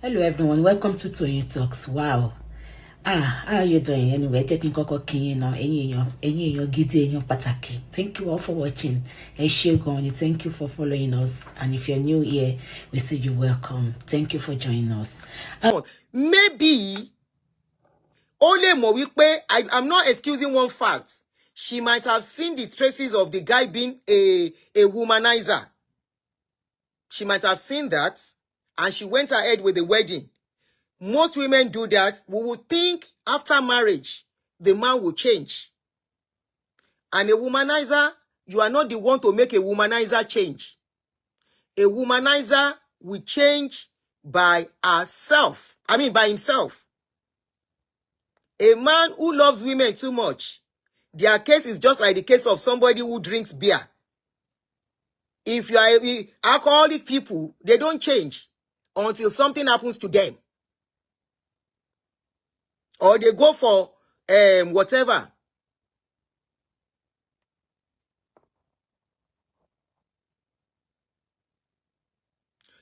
Hello everyone, welcome to Toyeen Talks. Wow. How are you doing? Anyway, checking koko kin now. Ẹ̀yin èèyàn gidi, èèyàn pàtàkì. Thank you all for watching. Thank you for following us. And if you're new here, we say you're welcome. Thank you for joining us. Maybe only more wípé I'm not excusing one fact. She might have seen the traces of the guy being a womanizer. She might have seen that, and she went ahead with the wedding. Most women do that. We would think after marriage, the man will change. And a womanizer, you are not the one to make a womanizer change. A womanizer will change by herself. By himself. A man who loves women too much, their case is just like the case of somebody who drinks beer. If you are alcoholic people, they don't change until something happens to them. Or they go for whatever.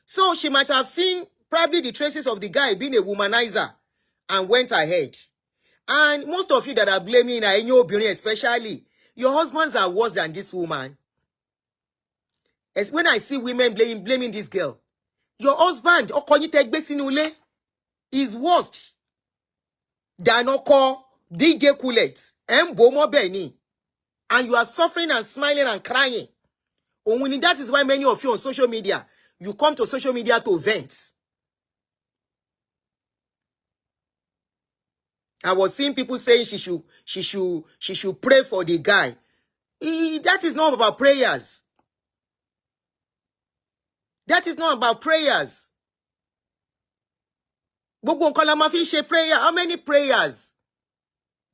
So she might have seen probably the traces of the guy being a womanizer and went ahead. And most of you that are blaming especially, your husbands are worse than this woman. As when I see women blaming this girl, your husband, is worse than DJ Kulet and you are suffering and smiling and crying. That is why many of you on social media, you come to social media to vent. I was seeing people saying she should pray for the guy. That is not about prayers. That is not about prayers. Gbogbo nǹkan la máa fi ṣe prayer. How many prayers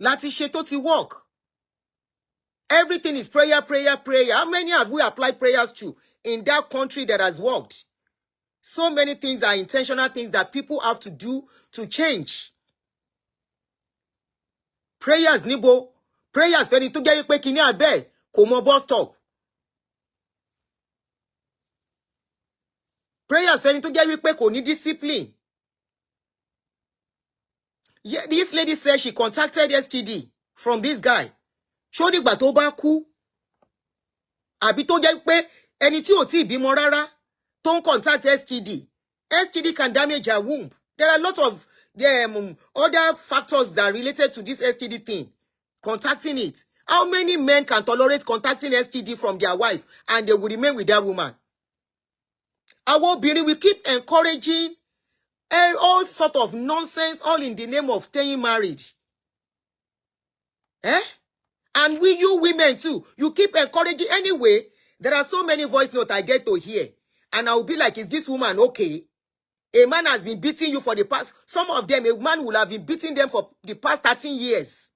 láti ṣe tó ti work? Everything is prayer, prayer, prayer. How many have we applied prayers to in that country that has worked? So many things are intentional things that people have to do to change. Prayers níbo. Prayers fẹ́ni tó jẹ́ wípé kíní àbẹ́ kò mọ bus stop. Prayers fẹ́ni tó jẹ́ wípé kò ní discipline. Yeah, this lady said she contacted STD from this guy. Ṣó dìgbà tó bá kú. Àbí tó jẹ́ pé ẹni tí ò tí bímọ rárá tó ń contact STD. STD can damage her womb. There are a lot of other factors that are related to this STD thing. Contacting it. How many men can tolerate contacting STD from their wife and they will remain with that woman? Our obìnrin, we keep encouraging all sort of nonsense, all in the name of staying married. And you women too, you keep encouraging. Anyway, there are so many voice notes I get to hear. And I will be like, is this woman okay? A man has been beating you for the past, some of them, a man will have been beating them for the past 13 years.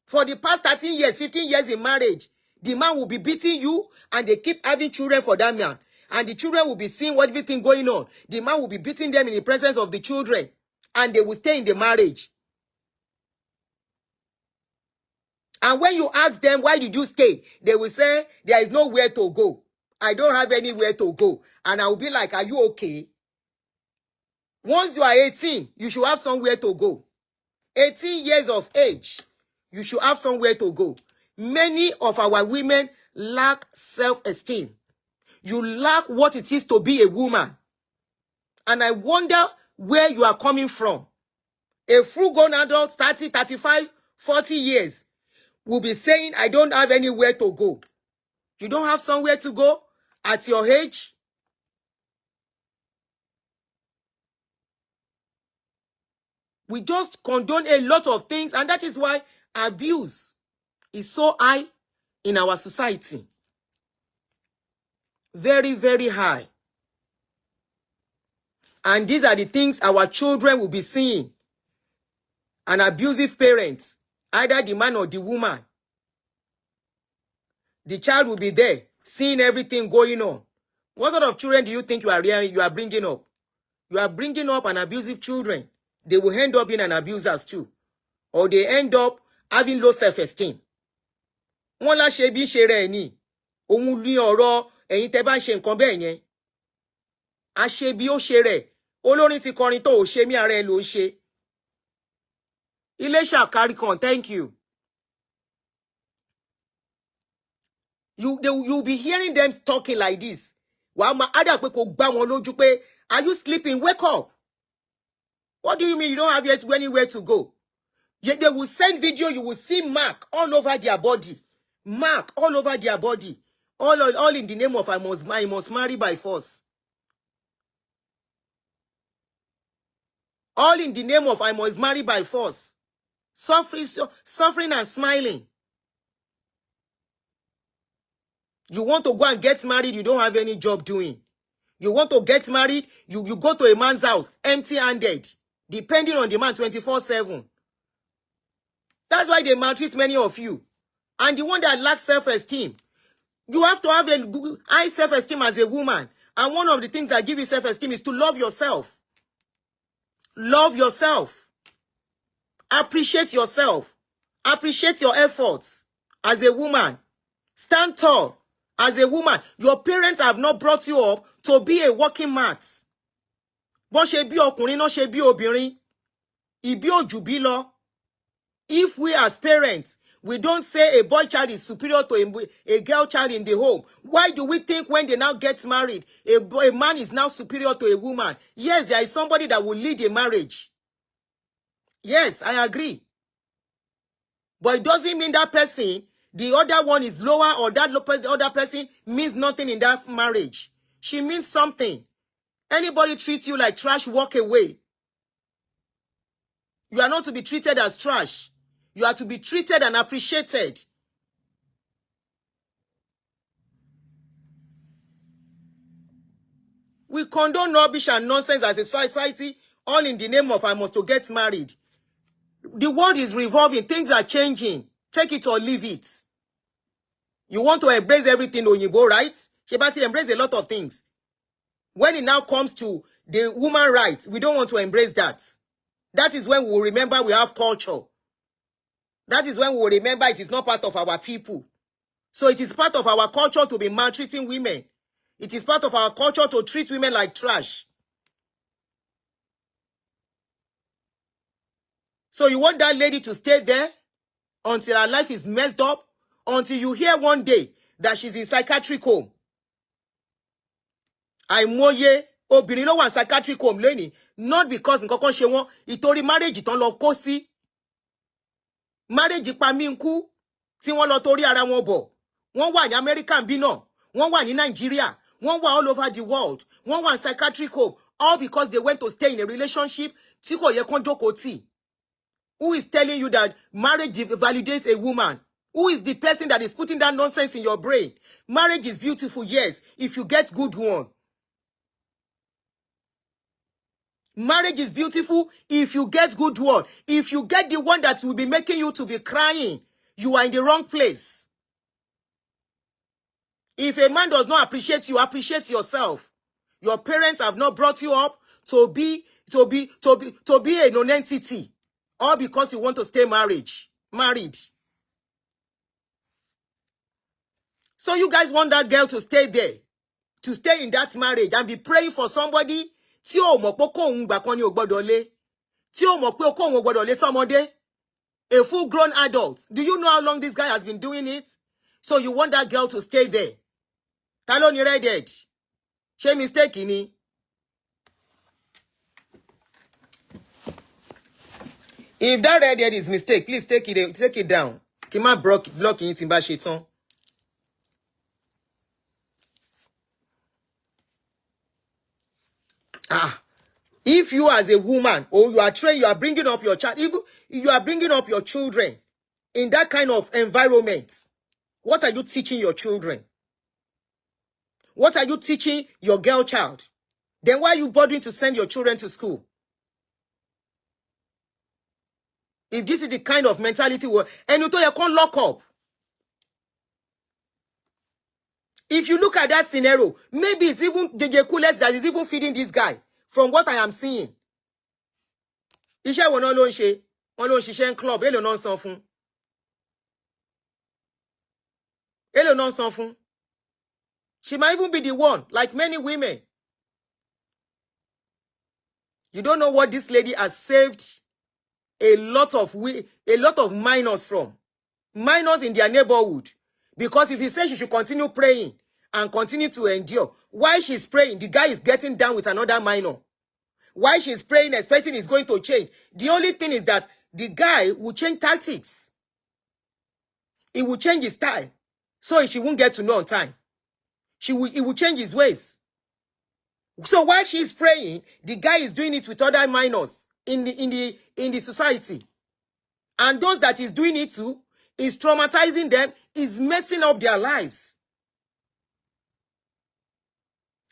For the past 13 years, 15 years in marriage, the man will be beating you and they keep having children for that man. And the children will be seeing what everything going on. The man will be beating them in the presence of the children. And they will stay in the marriage. And when you ask them, why did you stay? They will say, there is nowhere to go. I don't have anywhere to go. And I will be like, are you okay? Once you are 18, you should have somewhere to go. 18 years of age, you should have somewhere to go. Many of our women lack self-esteem. You lack what it is to be a woman. And I wonder where you are coming from. A full-grown adult, 30, 35, 40 years, will be saying, I don't have anywhere to go. You don't have somewhere to go at your age? We just condone a lot of things, and that is why abuse is so high in our society. Very, very high. And these are the things our children will be seeing. An abusive parent, either the man or the woman. The child will be there, seeing everything going on. What sort of children do you think you are bringing up? You are bringing up an abusive children. They will end up being an abusers too. Or they end up having low self-esteem. Wọ́n lá ṣe bí ṣe rẹ̀ ni. Òun ní ọ̀rọ̀ ẹ̀yin tẹ́ bá ń ṣe nǹkan bẹ́ẹ̀ yẹn. A ṣe bí ó ṣe rẹ̀. Olórin ti kọrin tó ò ṣe mí ara ẹ ló ń ṣe. Ilesha carry con, thank you. You'll be hearing them talking like this. Are you sleeping? Wake up. What do you mean you don't have yet anywhere to go? Yet they will send video, you will see mark all over their body. Mark all over their body. All in the name of I must marry by force. All in the name of I must marry by force. Suffering and smiling. You want to go and get married, you don't have any job doing. You want to get married, you go to a man's house empty-handed, depending on the man 24/7. That's why they maltreat many of you. And the one that lacks self-esteem, you have to have a high self-esteem as a woman. And one of the things that give you self-esteem is to love yourself. Love yourself. Appreciate yourself. Appreciate your efforts as a woman. Stand tall as a woman. Your parents have not brought you up to be a working mat. Bó ṣe bí ọkùnrin náà ṣe bí obìnrin. Ìbí òjù bí lọ. If we as parents, we don't say a boy child is superior to a girl child in the home, why do we think when they now get married, a man is now superior to a woman? Yes, there is somebody that will lead a marriage. Yes, I agree. But it doesn't mean that person, the other one is lower, or that other person means nothing in that marriage. She means something. Anybody treats you like trash, walk away. You are not to be treated as trash. You are to be treated and appreciated. We condone rubbish and nonsense as a society, all in the name of I must to get married. The world is revolving. Things are changing. Take it or leave it. You want to embrace everything, Onyibo, right? Shebati embrace a lot of things. When it now comes to the woman rights, we don't want to embrace that. That is when we will remember we have culture. That is when we will remember it is not part of our people. So it is part of our culture to be maltreating women. It is part of our culture to treat women like trash. So you want that lady to stay there until her life is messed up, until you hear one day that she's in psychiatric home. Àìmọye obìnrin ló wà in psychiatric home lónìí, not because nǹkan kan ṣe wọ́n, ìtorí marriage tán lọ kó sí. Marriage pa mí nkú tí wọ́n lọ torí ara wọn bọ̀. Wọ́n wà ní America bí náà, wọ́n wà ní Nigeria, wọ́n wà all over the world, wọ́n wà in psychiatric home, all because they went to stay in a relationship tí kò yẹ kán jókòó tì. Who is telling you that marriage validates a woman? Who is the person that is putting that nonsense in your brain? Marriage is beautiful, yes, if you get good one. Marriage is beautiful if you get good one. If you get the one that will be making you to be crying, you are in the wrong place. If a man does not appreciate you, appreciate yourself. Your parents have not brought you up to be a non-entity, all because you want to stay married. So you guys want that girl to stay there, to stay in that marriage and be praying for somebody tí ó mọ̀ pé kóhun gbà kan ni ò gbọ́dọ̀ lé, tí ó mọ̀ pé kóhun ò gbọ́dọ̀ lé sọ́mọdé, a full-grown adult. Do you know how long this guy has been doing it? So you want that girl to stay there. Ta ló ní redhead? Ṣé mistake ni? If that redhead is mistake, please take it down. Kí má block yín tí n bá ṣe tán. If you as a woman, or you are trained, you are bringing up your child, even you are bringing up your children in that kind of environment, what are you teaching your children? What are you teaching your girl child? Then why are you bothering to send your children to school? If this is the kind of mentality, and you can't lock up. If you look at that scenario, maybe it's even the kulet that is even feeding this guy, from what I am seeing. Iṣẹ́ wo náà ló ń ṣe? Wọ́n ló ń ṣiṣẹ́ in club, èló náà ń san fún. Èló náà ń san fún. She might even be the one, like many women. You don't know what this lady has saved a lot of minors from. Minors in their neighborhood. Because if you say she should continue praying and continue to endure, while she's praying, the guy is getting down with another minor. While she's praying, expecting it's going to change. The only thing is that the guy will change tactics. He will change his style. So she won't get to know on time. He will change his ways. So while she's praying, the guy is doing it with other minors in the society. And those that he's doing it to is traumatizing them, is messing up their lives.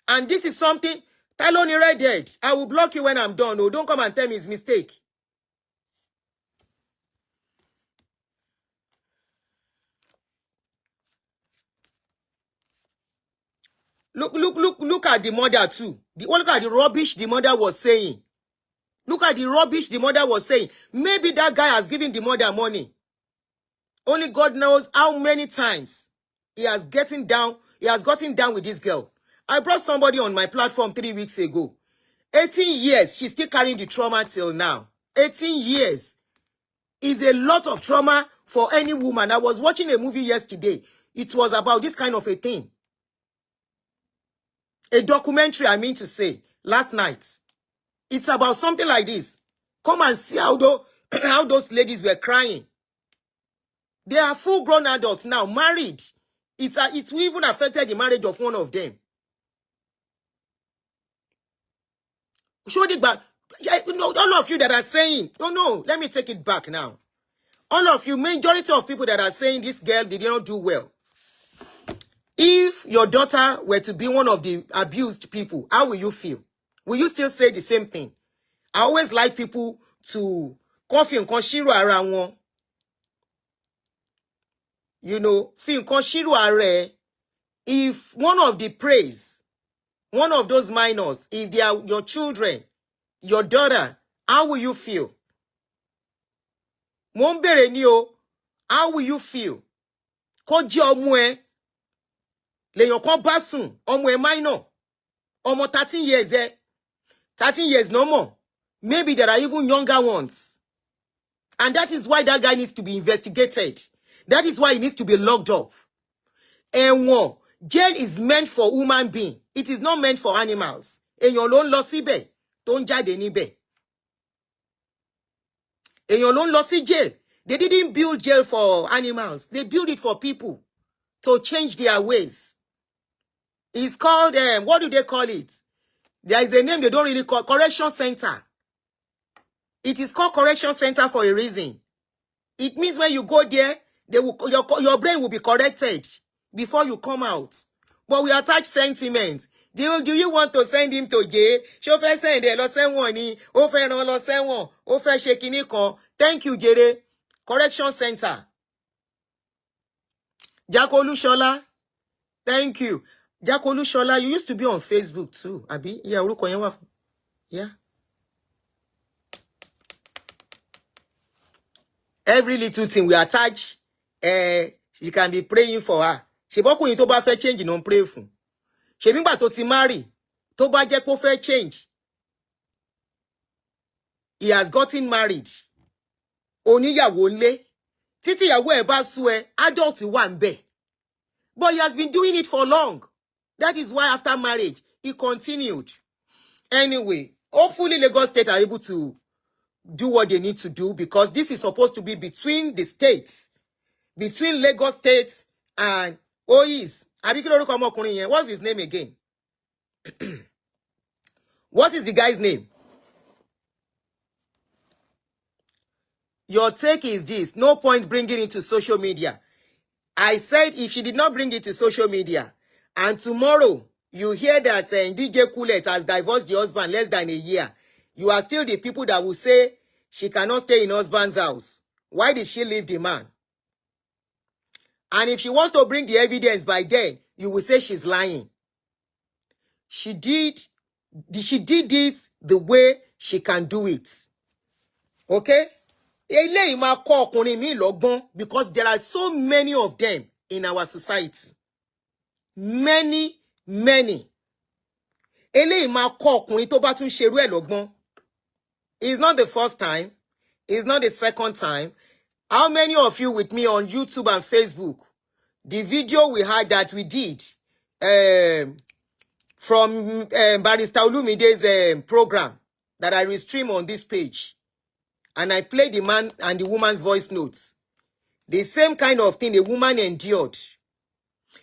And this is something, Taloni Red Dead, I will block you when I'm done. Oh, don't come and tell me it's mistake. Look at the mother too. Look at the rubbish the mother was saying. Look at the rubbish the mother was saying. Maybe that guy has given the mother money. Only God knows how many times he has gotten down with this girl. I brought somebody on my platform 3 weeks ago. 18 years, she's still carrying the trauma till now. 18 years is a lot of trauma for any woman. I was watching a movie yesterday. It was about this kind of a thing. A documentary, I mean to say, last night. It's about something like this. Come and see how those ladies were crying. They are full-grown adults now, married. It even affected the marriage of one of them. Show it back. All of you that are saying, no, let me take it back now. All of you, majority of people that are saying this girl did not do well. If your daughter were to be one of the abused people, how will you feel? Will you still say the same thing? I always like people to coffee and shiro ara wọn. You know, fi nkan shiro are. If one of the praise, one of those minors, if they are your children, your daughter, how will you feel? Mo ń bèrè ni o, how will you feel? Kó jẹ́ ọmọ ẹ, lèyàn kan bá sùn, ọmọ ẹ minor, ọmọ 13 years 13 years no more. Maybe there are even younger ones. And that is why that guy needs to be investigated. That is why he needs to be locked up. Ẹ̀wọ̀n, jail is meant for human being. It is not meant for animals. Èyàn ló ń lọ síbẹ̀, tó ń jáde níbẹ̀. Èyàn ló ń lọ sí jail. They didn't build jail for animals. They built it for people to change their ways. It's called, what do they call it? There is a name they don't really call, correction center. It is called correction center for a reason. It means when you go there, your brain will be corrected before you come out. But we attach sentiment. Do you want to send him to jail? Ṣó fẹ́ send ẹ lọ sẹ́wọ̀n ni, ó fẹ́ rán lọ sẹ́wọ̀n, ó fẹ́ ṣe kinní kan. Thank you, Jere. Correction center. Jacko Olushola. Thank you. Jacko Olushola, you used to be on Facebook too, Abi? Yeah, orúkọ yẹn wà. Yeah. Every little thing we attach, you can be praying for her. Ṣebọ́kùnrin tó bá fẹ́ change no pray fún. Ṣebí nígbà tó ti marry, tó bá jẹ́ kó fẹ́ change. He has gotten married. Oníyàwó ńlé. Títí ìyàwó ẹ̀ bá sú ẹ, adult wà ńbẹ̀. But he has been doing it for long. That is why after marriage, he continued. Anyway, hopefully Lagos State are able to do what they need to do, because this is supposed to be between the states. Between Lagos State and Ois. What's his name again? What is the guy's name? Your take is this. No point bringing it to social media. I said if she did not bring it to social media, and tomorrow you hear that DJ Kulet has divorced the husband less than a year, you are still the people that will say she cannot stay in husband's house. Why did she leave the man? And if she wants to bring the evidence by then, you will say she's lying. She did it the way she can do it. Okay? Because there are so many of them in our society. Many. Eléyìí máa kọ́ ọkùnrin tó bá tún ṣerú ẹ̀ lọ́gbọ́n. It's not the first time. It's not the second time. How many of you with me on YouTube and Facebook? The video we had that we did from Barrister Olumide's program that I restream on this page. And I played the man and the woman's voice notes. The same kind of thing the woman endured.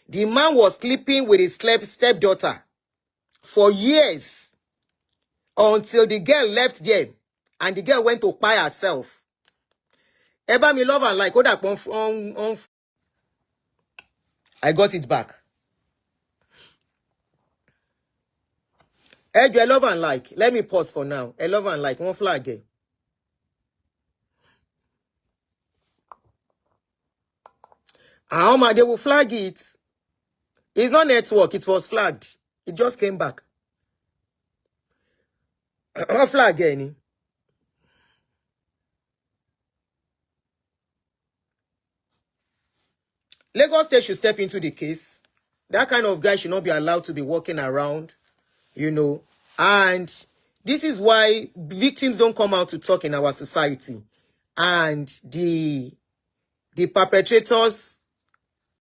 The man was sleeping with his stepdaughter for years until the girl left there and the girl went to buy herself. Eba mi love and like I got it back. I love and like. Let me pause for now. I love and like. One flag again. They will flag it. It's not network. It was flagged. It just came back. One flag again. Lagos State should step into the case. That kind of guy should not be allowed to be walking around, you know. And this is why victims don't come out to talk in our society. And the perpetrators